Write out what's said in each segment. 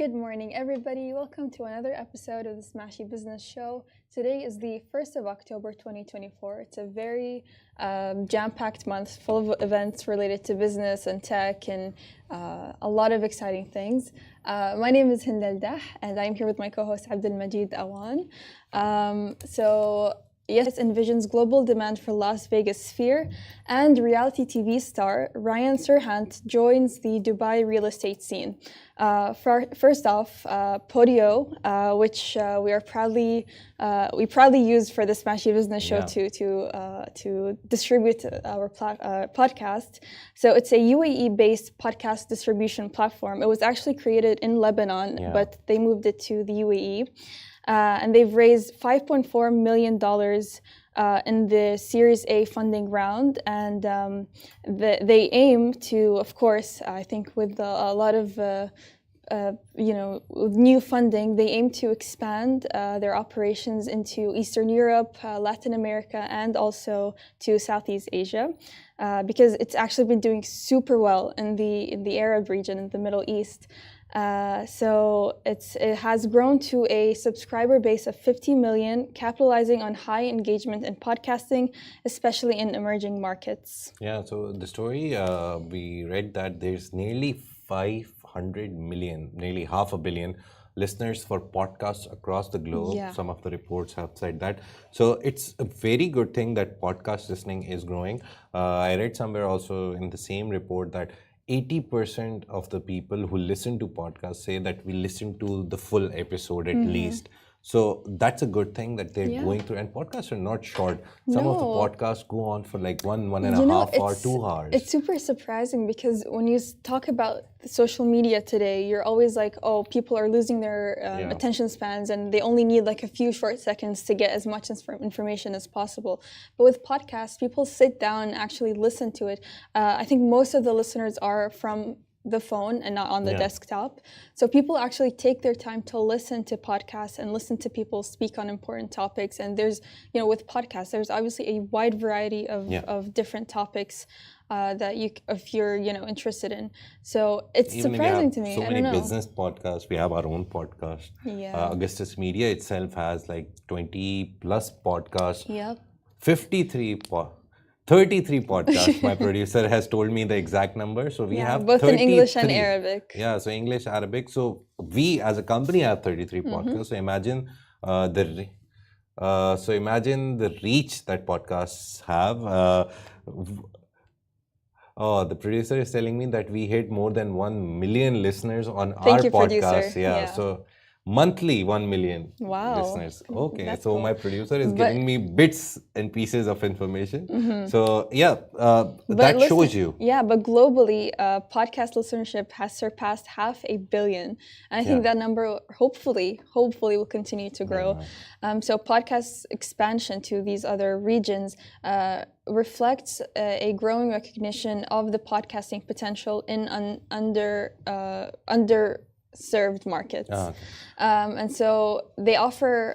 Good morning, everybody. Welcome to another episode of the Smashi Business Show. Today is the 1st of October, 2024. It's a very jam-packed month full of events related to business and tech and a lot of exciting things. My name is Hind Al-Dah, and I'm here with my co-host Abdul Majid Awan. Attias Envisions global demand for Las Vegas Sphere, and reality TV star Ryan Serhant joins the Dubai real estate scene. First off, Podeo, which we proudly use for the Smashi Business Show to distribute our podcast. So it's a UAE-based podcast distribution platform. It was actually created in Lebanon, but they moved it to the UAE. And they've raised $5.4 million in the Series A funding round, and they aim to, of course, I think with a lot of with new funding, they aim to expand their operations into Eastern Europe, Latin America, and also to Southeast Asia, because it's actually been doing super well in the Arab region, in the Middle East. So it has grown to a subscriber base of 50 million, capitalizing on high engagement in podcasting, especially in emerging markets. Yeah, so the story, we read that there's nearly 500 million, nearly half a billion listeners for podcasts across the globe. Yeah. Some of the reports have said that. So it's a very good thing that podcast listening is growing. I read somewhere also in the same report that 80% of the people who listen to podcasts say that we listen to the full episode at least. So that's a good thing that they're going through. And podcasts are not short. Some of the podcasts go on for like one and a half hour, 2 hours. It's super surprising because when you talk about social media today, you're always like, oh, people are losing their attention spans and they only need like a few short seconds to get as much information as possible. But with podcasts, people sit down and actually listen to it. I think most of the listeners are from the phone and not on the desktop. So people actually take their time to listen to podcasts and listen to people speak on important topics. And there's, with podcasts, there's obviously a wide variety of different topics that if you're, interested in. So it's Even surprising to me. So I many don't know. business podcasts. We have our own podcast. Yeah. Augustus Media itself has like 20 plus podcasts. Yep. 33 podcasts. My producer has told me the exact number. So we have both 33. in English and Arabic. Yeah, so English, Arabic. So we as a company have 33 podcasts. So imagine the reach that podcasts have. The producer is telling me that we hit more than 1 million listeners on our podcast. Producer. Yeah, so monthly 1 million listeners. Okay, That's so cool. my producer is giving me bits and pieces of information. So that shows you. Yeah, but globally, podcast listenership has surpassed 500 million. And I think that number hopefully will continue to grow. So podcast expansion to these other regions reflects a growing recognition of the podcasting potential in underserved markets. And so they offer,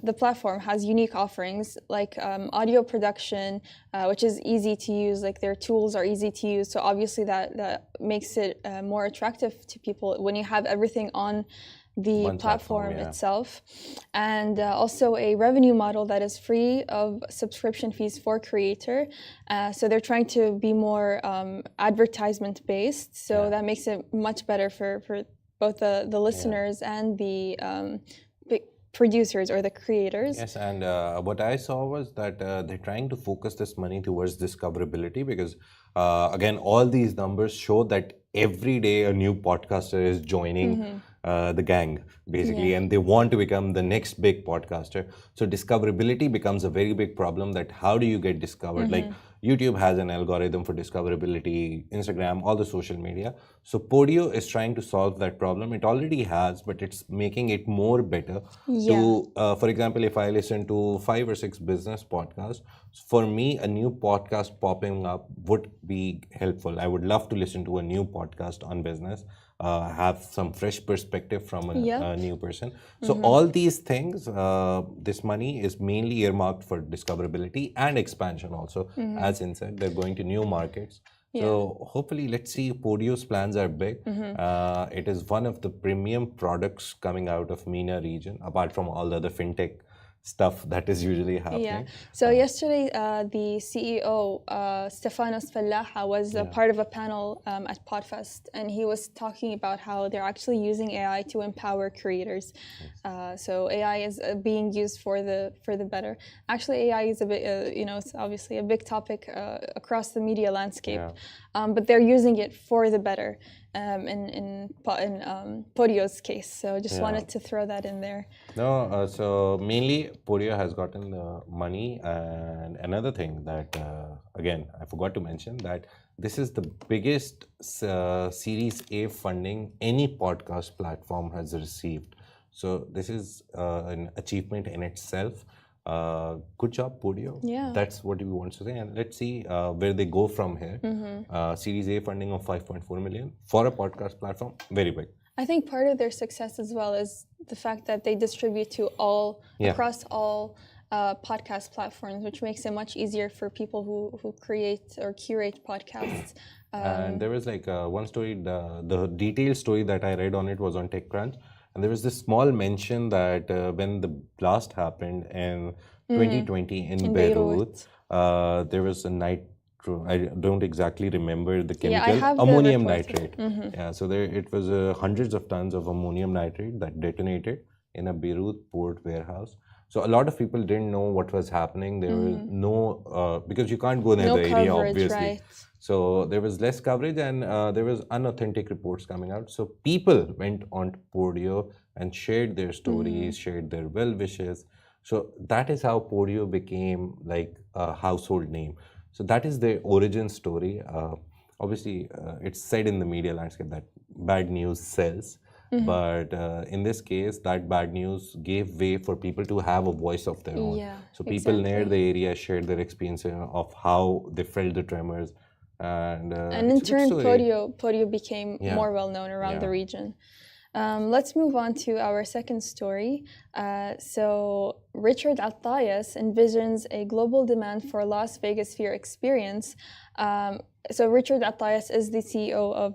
the platform has unique offerings like audio production, which is easy to use, like their tools are easy to use. So obviously that makes it more attractive to people when you have everything on the platform itself. And also a revenue model that is free of subscription fees for creator. So they're trying to be more advertisement based. So that makes it much better for both the listeners and the producers or the creators. Yes, and what I saw was that they're trying to focus this money towards discoverability because, again, all these numbers show that every day a new podcaster is joining the gang, basically, and they want to become the next big podcaster. So discoverability becomes a very big problem. That how do you get discovered? Like YouTube has an algorithm for discoverability, Instagram, all the social media. So Podeo is trying to solve that problem. It already has, but it's making it more better. To, for example, if I listen to 5 or 6 business podcasts, for me, a new podcast popping up would be helpful. I would love to listen to a new podcast on business. Have some fresh perspective from a new person. So all these things, this money is mainly earmarked for discoverability and expansion also. As in said, they're going to new markets. So hopefully, let's see. Podio's plans are big. It is one of the premium products coming out of MENA region, apart from all the other fintech stuff that is usually happening. So yesterday, the CEO, Stefanos Fallaha, was a part of a panel at Podfest, and he was talking about how they're actually using AI to empower creators. So AI is being used for the better. Actually, AI is a bit, it's obviously a big topic across the media landscape, but they're using it for the better. In Podio's case, so just wanted to throw that in there. No, so mainly Podeo has gotten the money, and another thing that again I forgot to mention that this is the biggest Series A funding any podcast platform has received. So this is an achievement in itself. Good job, Podeo. Yeah. That's what we want to say. And let's see where they go from here. Series A funding of 5.4 million for a podcast platform, very big. I think part of their success as well is the fact that they distribute to across all podcast platforms, which makes it much easier for people who create or curate podcasts. And there was like one story, the detailed story that I read on it was on TechCrunch. And there was this small mention that when the blast happened in 2020 in Beirut, there was a I don't exactly remember the chemical, ammonium nitrate. Yeah, so it was hundreds of tons of ammonium nitrate that detonated in a Beirut port warehouse. So a lot of people didn't know what was happening. There was no, because you can't go near the area, obviously. Right. So there was less coverage, and there was unauthentic reports coming out. So people went on to Podeo and shared their stories, shared their well wishes. So that is how Podeo became like a household name. So that is the origin story. Obviously, it's said in the media landscape that bad news sells. But in this case, that bad news gave way for people to have a voice of their own. So people near the area shared their experience of how they felt the tremors. And in turn, Podeo became more well known around the region. Let's move on to our second story. So Richard Attias envisions a global demand for Las Vegas Sphere experience. So Richard Attias is the CEO of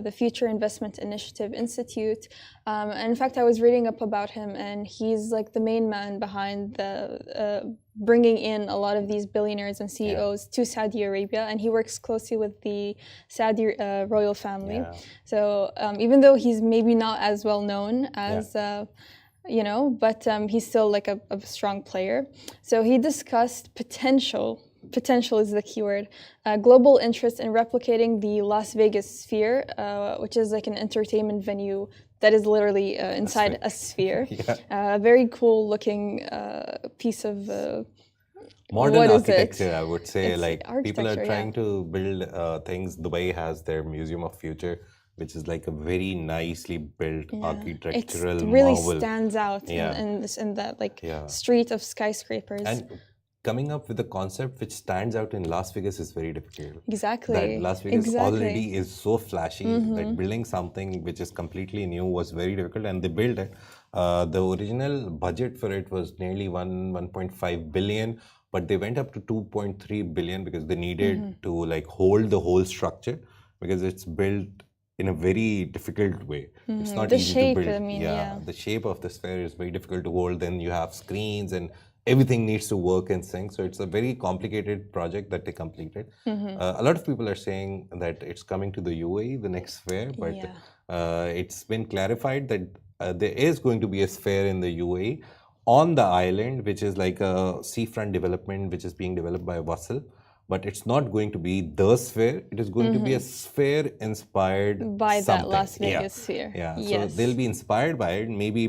the Future Investment Initiative Institute. And in fact, I was reading up about him, and he's like the main man behind the bringing in a lot of these billionaires and CEOs to Saudi Arabia, and he works closely with the Saudi royal family. So even though he's maybe not as well known as but he's still like a strong player. So he discussed potential is the keyword, global interest in replicating the Las Vegas Sphere, which is like an entertainment venue that is literally inside a sphere. A very cool looking piece of modern architecture, I would say. Like people are trying to build things. Dubai has their Museum of Future, which is like a very nicely built architectural it really marvel. Stands out in that like street of skyscrapers. And coming up with a concept which stands out in Las Vegas is very difficult. Exactly. That Las Vegas already is so flashy that building something which is completely new was very difficult, and they built it. The original budget for it was nearly 1.5 billion, but they went up to 2.3 billion because they needed to like hold the whole structure because it's built in a very difficult way. It's not easy to build. The shape of the sphere is very difficult to hold. Then you have screens and everything needs to work and sync. So it's a very complicated project that they completed. A lot of people are saying that it's coming to the UAE, the next sphere, but it's been clarified that there is going to be a sphere in the UAE on the island, which is like a seafront development, which is being developed by Wasl. But it's not going to be the sphere. It is going to be a sphere inspired by something. That Las Vegas sphere. So they'll be inspired by it, maybe